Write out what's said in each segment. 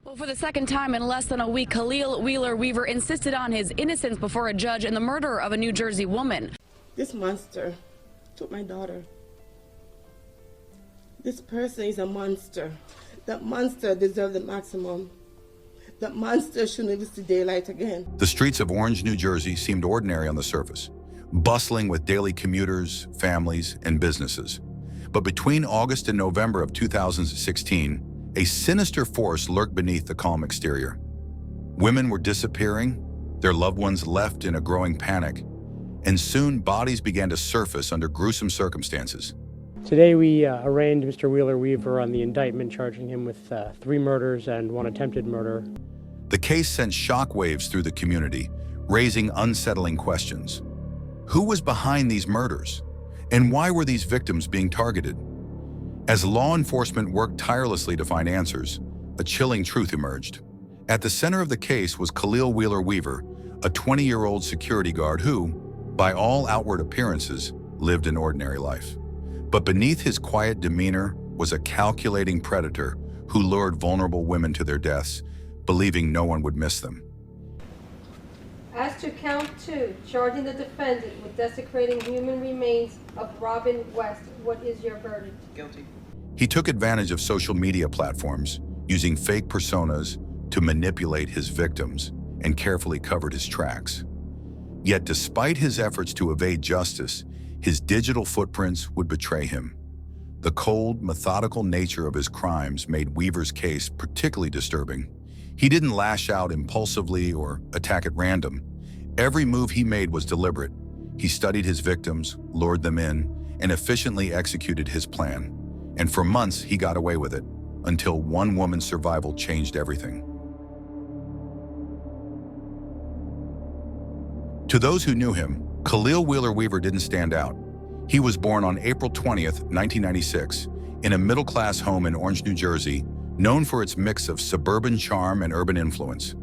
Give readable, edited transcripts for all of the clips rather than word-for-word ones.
Well, for the second time in less than a week, Khalil Wheeler-Weaver insisted on his innocence before a judge in the murder of a New Jersey woman. This monster took my daughter. This person is a monster. That monster deserves the maximum. That monster should never see daylight again. The streets of Orange, New Jersey seemed ordinary on the surface, bustling with daily commuters, families, and businesses. But between August and November of 2016, a sinister force lurked beneath the calm exterior. Women were disappearing, their loved ones left in a growing panic, and soon bodies began to surface under gruesome circumstances. Today we arraigned Mr. Wheeler-Weaver on the indictment charging him with 3 murders and 1 attempted murder. The case sent shockwaves through the community, raising unsettling questions. Who was behind these murders? And why were these victims being targeted? As law enforcement worked tirelessly to find answers, a chilling truth emerged. At the center of the case was Khalil Wheeler-Weaver, a 20-year-old security guard who, by all outward appearances, lived an ordinary life. But beneath his quiet demeanor was a calculating predator who lured vulnerable women to their deaths, believing no one would miss them. As to count 2, charging the defendant with desecrating human remains of Robin West, what is your verdict? Guilty. He took advantage of social media platforms, using fake personas to manipulate his victims, and carefully covered his tracks. Yet despite his efforts to evade justice, his digital footprints would betray him. The cold, methodical nature of his crimes made Weaver's case particularly disturbing. He didn't lash out impulsively or attack at random. Every move he made was deliberate. He studied his victims, lured them in, and efficiently executed his plan. And for months, he got away with it, until one woman's survival changed everything. To those who knew him, Khalil Wheeler-Weaver didn't stand out. He was born on April 20th, 1996, in a middle-class home in Orange, New Jersey, known for its mix of suburban charm and urban influence.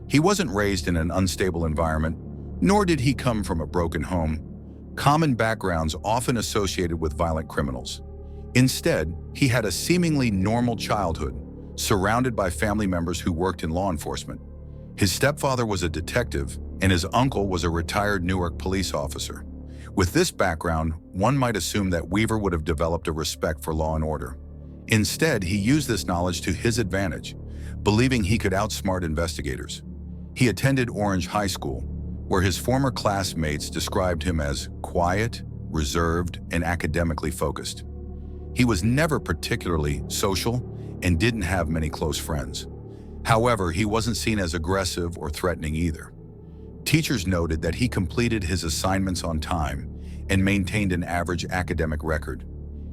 He wasn't raised in an unstable environment, nor did he come from a broken home, common backgrounds often associated with violent criminals. Instead, he had a seemingly normal childhood, surrounded by family members who worked in law enforcement. His stepfather was a detective, and his uncle was a retired Newark police officer. With this background, one might assume that Weaver would have developed a respect for law and order. Instead, he used this knowledge to his advantage, believing he could outsmart investigators. He attended Orange High School, where his former classmates described him as quiet, reserved, and academically focused. He was never particularly social and didn't have many close friends. However, he wasn't seen as aggressive or threatening either. Teachers noted that he completed his assignments on time and maintained an average academic record.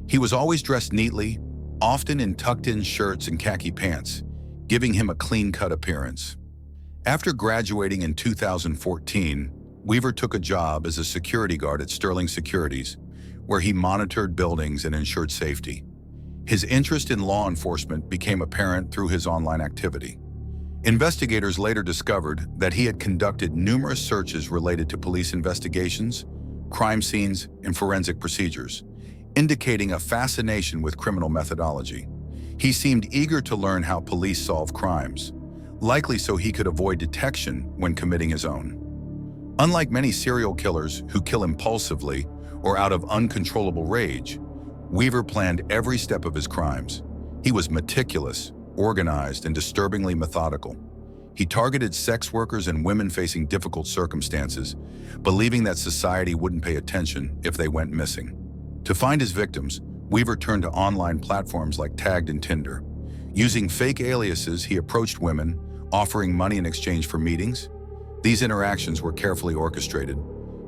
He was always dressed neatly, often in tucked-in shirts and khaki pants, giving him a clean-cut appearance. After graduating in 2014, Weaver took a job as a security guard at Sterling Securities, where he monitored buildings and ensured safety. His interest in law enforcement became apparent through his online activity. Investigators later discovered that he had conducted numerous searches related to police investigations, crime scenes, and forensic procedures, indicating a fascination with criminal methodology. He seemed eager to learn how police solve crimes, likely so he could avoid detection when committing his own. Unlike many serial killers who kill impulsively or out of uncontrollable rage, Weaver planned every step of his crimes. He was meticulous, organized, and disturbingly methodical. He targeted sex workers and women facing difficult circumstances, believing that society wouldn't pay attention if they went missing. To find his victims, Weaver turned to online platforms like Tagged and Tinder. Using fake aliases, he approached women, offering money in exchange for meetings. These interactions were carefully orchestrated.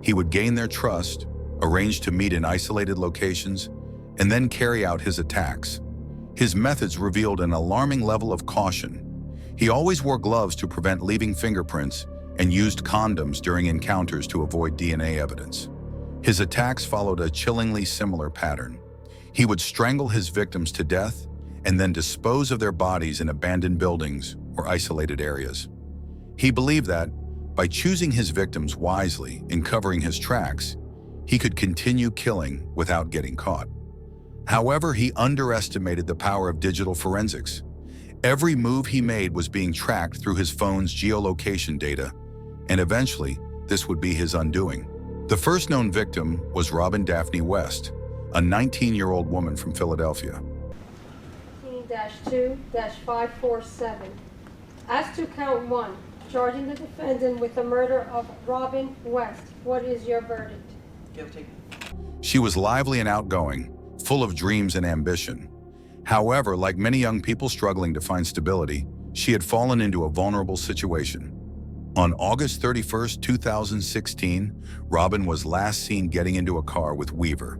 He would gain their trust, arrange to meet in isolated locations, and then carry out his attacks. His methods revealed an alarming level of caution. He always wore gloves to prevent leaving fingerprints and used condoms during encounters to avoid DNA evidence. His attacks followed a chillingly similar pattern. He would strangle his victims to death and then dispose of their bodies in abandoned buildings or isolated areas. He believed that, by choosing his victims wisely and covering his tracks, he could continue killing without getting caught. However, he underestimated the power of digital forensics. Every move he made was being tracked through his phone's geolocation data, and eventually, this would be his undoing. The first known victim was Robin Daphne West, a 19-year-old woman from Philadelphia. 15-2-547. As to count 1, charging the defendant with the murder of Robin West, what is your verdict? Guilty. She was lively and outgoing, full of dreams and ambition. However, like many young people struggling to find stability, she had fallen into a vulnerable situation. On August 31, 2016, Robin was last seen getting into a car with Weaver.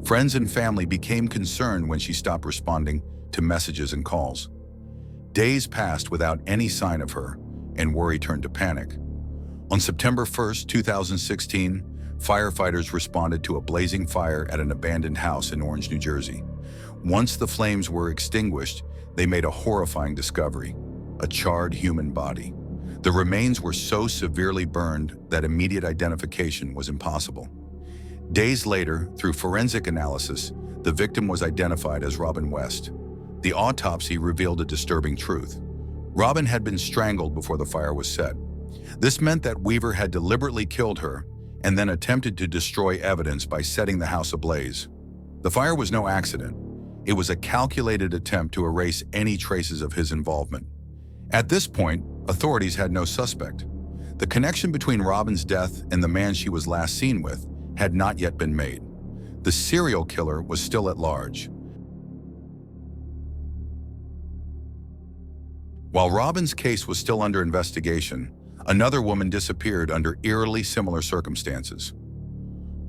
Friends and family became concerned when she stopped responding to messages and calls. Days passed without any sign of her, and worry turned to panic. On September 1, 2016, firefighters responded to a blazing fire at an abandoned house in Orange, New Jersey. Once the flames were extinguished, they made a horrifying discovery: a charred human body. The remains were so severely burned that immediate identification was impossible. Days later, through forensic analysis, the victim was identified as Robin West. The autopsy revealed a disturbing truth. Robin had been strangled before the fire was set. This meant that Weaver had deliberately killed her and then attempted to destroy evidence by setting the house ablaze. The fire was no accident. It was a calculated attempt to erase any traces of his involvement. At this point, authorities had no suspect. The connection between Robin's death and the man she was last seen with had not yet been made. The serial killer was still at large. While Robin's case was still under investigation, another woman disappeared under eerily similar circumstances.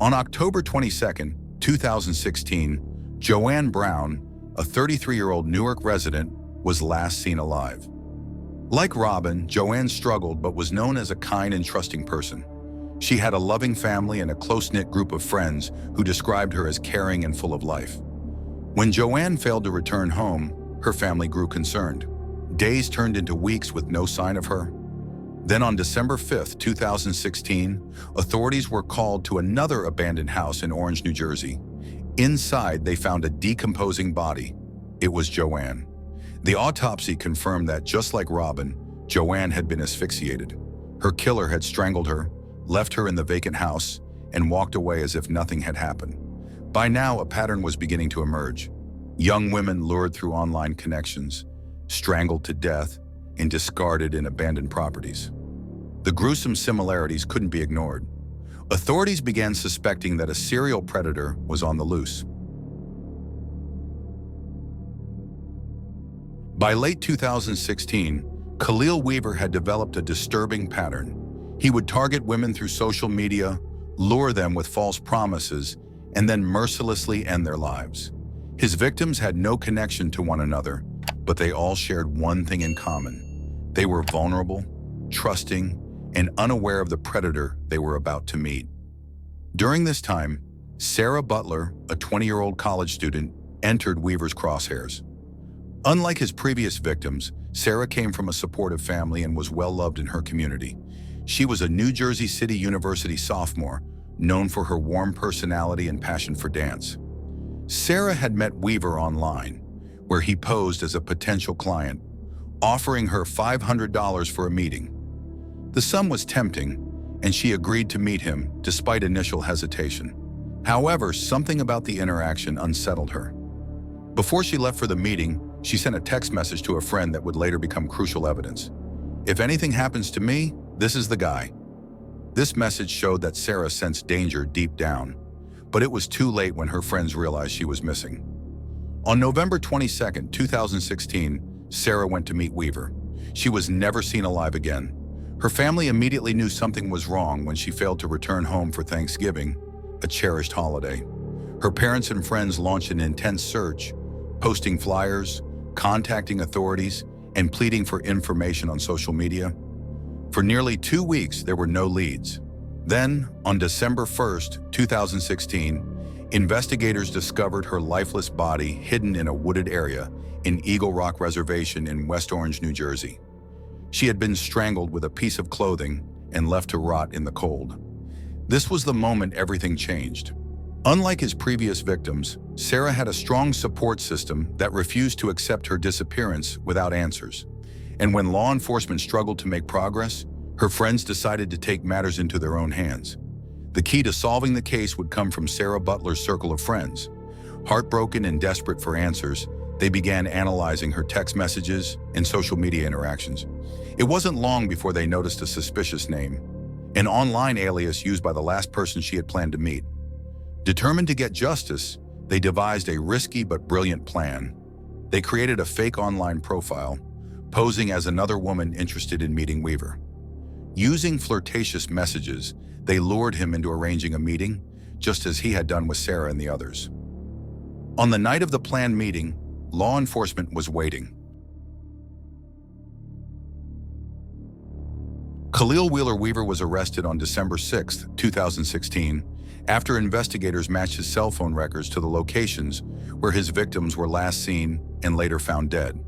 On October 22, 2016, Joanne Brown, a 33-year-old Newark resident, was last seen alive. Like Robin, Joanne struggled but was known as a kind and trusting person. She had a loving family and a close-knit group of friends who described her as caring and full of life. When Joanne failed to return home, her family grew concerned. Days turned into weeks with no sign of her. Then on December 5, 2016, authorities were called to another abandoned house in Orange, New Jersey. Inside, they found a decomposing body. It was Joanne. The autopsy confirmed that, just like Robin, Joanne had been asphyxiated. Her killer had strangled her, left her in the vacant house, and walked away as if nothing had happened. By now, a pattern was beginning to emerge. Young women lured through online connections, strangled to death, and discarded in abandoned properties. The gruesome similarities couldn't be ignored. Authorities began suspecting that a serial predator was on the loose. By late 2016, Khalil Weaver had developed a disturbing pattern. He would target women through social media, lure them with false promises, and then mercilessly end their lives. His victims had no connection to one another, but they all shared one thing in common. They were vulnerable, trusting, and unaware of the predator they were about to meet. During this time, Sarah Butler, a 20-year-old college student, entered Weaver's crosshairs. Unlike his previous victims, Sarah came from a supportive family and was well-loved in her community. She was a New Jersey City University sophomore, known for her warm personality and passion for dance. Sarah had met Weaver online, where he posed as a potential client, offering her $500 for a meeting. The sum was tempting, and she agreed to meet him despite initial hesitation. However, something about the interaction unsettled her. Before she left for the meeting, she sent a text message to a friend that would later become crucial evidence. "If anything happens to me, this is the guy." This message showed that Sarah sensed danger deep down, but it was too late when her friends realized she was missing. On November 22, 2016, Sarah went to meet Weaver. She was never seen alive again. Her family immediately knew something was wrong when she failed to return home for Thanksgiving, a cherished holiday. Her parents and friends launched an intense search, posting flyers, contacting authorities, and pleading for information on social media. For nearly 2 weeks, there were no leads. Then, on December 1, 2016, investigators discovered her lifeless body hidden in a wooded area in Eagle Rock Reservation in West Orange, New Jersey. She had been strangled with a piece of clothing and left to rot in the cold. This was the moment everything changed. Unlike his previous victims, Sarah had a strong support system that refused to accept her disappearance without answers. And when law enforcement struggled to make progress, her friends decided to take matters into their own hands. The key to solving the case would come from Sarah Butler's circle of friends. Heartbroken and desperate for answers, they began analyzing her text messages and social media interactions. It wasn't long before they noticed a suspicious name, an online alias used by the last person she had planned to meet. Determined to get justice, they devised a risky but brilliant plan. They created a fake online profile, posing as another woman interested in meeting Weaver. Using flirtatious messages, they lured him into arranging a meeting, just as he had done with Sarah and the others. On the night of the planned meeting, law enforcement was waiting. Khalil Wheeler-Weaver was arrested on December 6, 2016, after investigators matched his cell phone records to the locations where his victims were last seen and later found dead.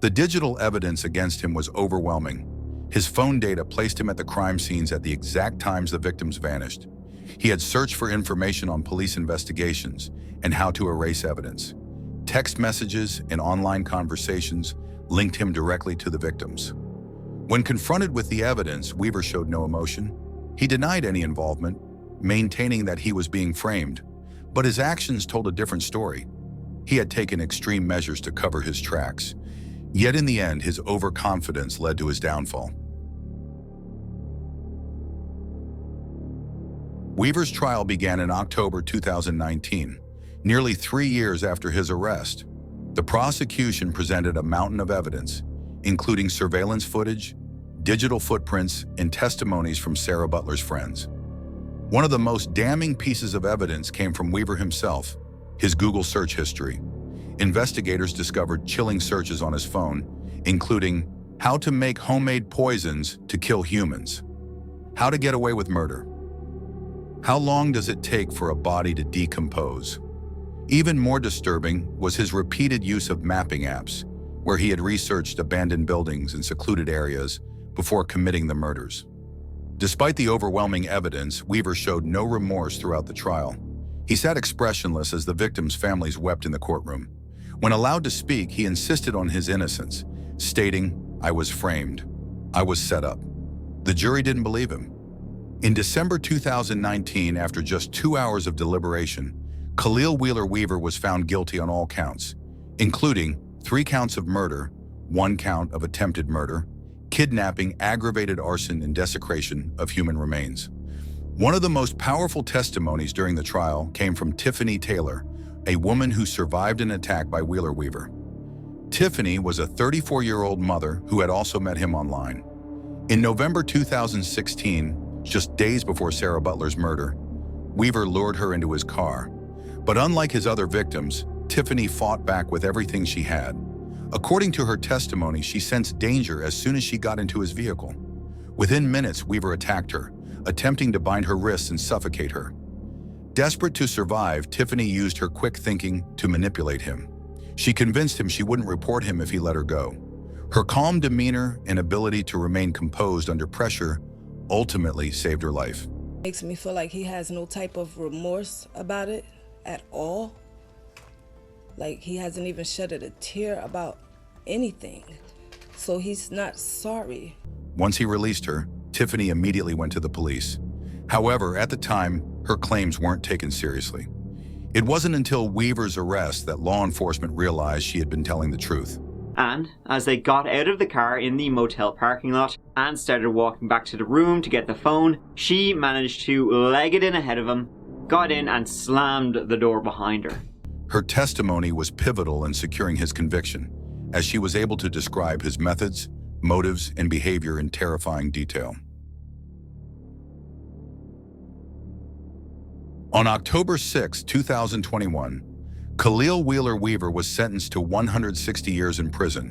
The digital evidence against him was overwhelming. His phone data placed him at the crime scenes at the exact times the victims vanished. He had searched for information on police investigations and how to erase evidence. Text messages and online conversations linked him directly to the victims. When confronted with the evidence, Weaver showed no emotion. He denied any involvement, maintaining that he was being framed, but his actions told a different story. He had taken extreme measures to cover his tracks, yet in the end, his overconfidence led to his downfall. Weaver's trial began in October 2019, nearly 3 years after his arrest. The prosecution presented a mountain of evidence, including surveillance footage, digital footprints, and testimonies from Sarah Butler's friends. One of the most damning pieces of evidence came from Weaver himself, his Google search history. Investigators discovered chilling searches on his phone, including how to make homemade poisons to kill humans, how to get away with murder, how long does it take for a body to decompose. Even more disturbing was his repeated use of mapping apps, where he had researched abandoned buildings and secluded areas before committing the murders. Despite the overwhelming evidence, Weaver showed no remorse throughout the trial. He sat expressionless as the victims' families wept in the courtroom. When allowed to speak, he insisted on his innocence, stating, "I was framed. I was set up." The jury didn't believe him. In December 2019, after just 2 hours of deliberation, Khalil Wheeler-Weaver was found guilty on all counts, including 3 counts of murder, 1 count of attempted murder, kidnapping, aggravated arson, and desecration of human remains. One of the most powerful testimonies during the trial came from Tiffany Taylor, a woman who survived an attack by Wheeler-Weaver. Tiffany was a 34-year-old mother who had also met him online. In November 2016, just days before Sarah Butler's murder, Weaver lured her into his car. But unlike his other victims, Tiffany fought back with everything she had. According to her testimony, she sensed danger as soon as she got into his vehicle. Within minutes, Weaver attacked her, attempting to bind her wrists and suffocate her. Desperate to survive, Tiffany used her quick thinking to manipulate him. She convinced him she wouldn't report him if he let her go. Her calm demeanor and ability to remain composed under pressure ultimately saved her life. Makes me feel like he has no type of remorse about it at all. Like he hasn't even shedded a tear about anything. So he's not sorry. Once he released her, Tiffany immediately went to the police. However, at the time, her claims weren't taken seriously. It wasn't until Weaver's arrest that law enforcement realized she had been telling the truth. And as they got out of the car in the motel parking lot and started walking back to the room to get the phone, she managed to leg it in ahead of him, got in and slammed the door behind her. Her testimony was pivotal in securing his conviction, as she was able to describe his methods, motives, and behavior in terrifying detail. On October 6, 2021, Khalil Wheeler-Weaver was sentenced to 160 years in prison,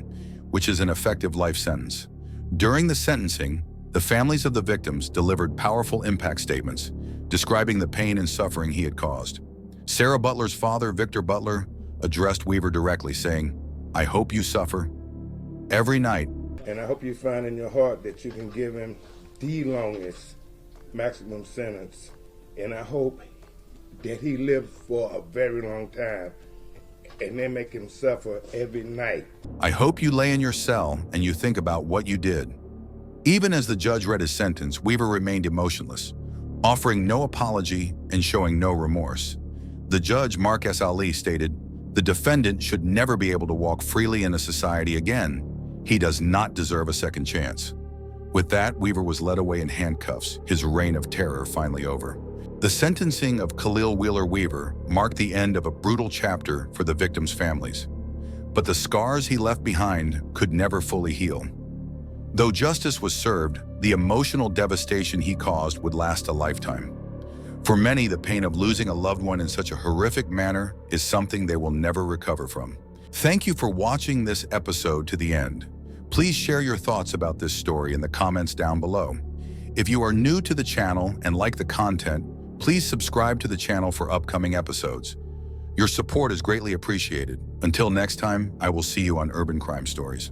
which is an effective life sentence. During the sentencing, the families of the victims delivered powerful impact statements, describing the pain and suffering he had caused. Sarah Butler's father, Victor Butler, addressed Weaver directly, saying, "I hope you suffer every night." And I hope you find in your heart that you can give him the longest maximum sentence. And I hope that he lived for a very long time, and they make him suffer every night. I hope you lay in your cell and you think about what you did. Even as the judge read his sentence, Weaver remained emotionless, offering no apology and showing no remorse. The judge, Mark S. Ali, stated, "The defendant should never be able to walk freely in a society again. He does not deserve a second chance." With that, Weaver was led away in handcuffs, his reign of terror finally over. The sentencing of Khalil Wheeler-Weaver marked the end of a brutal chapter for the victims' families. But the scars he left behind could never fully heal. Though justice was served, the emotional devastation he caused would last a lifetime. For many, the pain of losing a loved one in such a horrific manner is something they will never recover from. Thank you for watching this episode to the end. Please share your thoughts about this story in the comments down below. If you are new to the channel and like the content, please subscribe to the channel for upcoming episodes. Your support is greatly appreciated. Until next time, I will see you on Urban Crime Stories.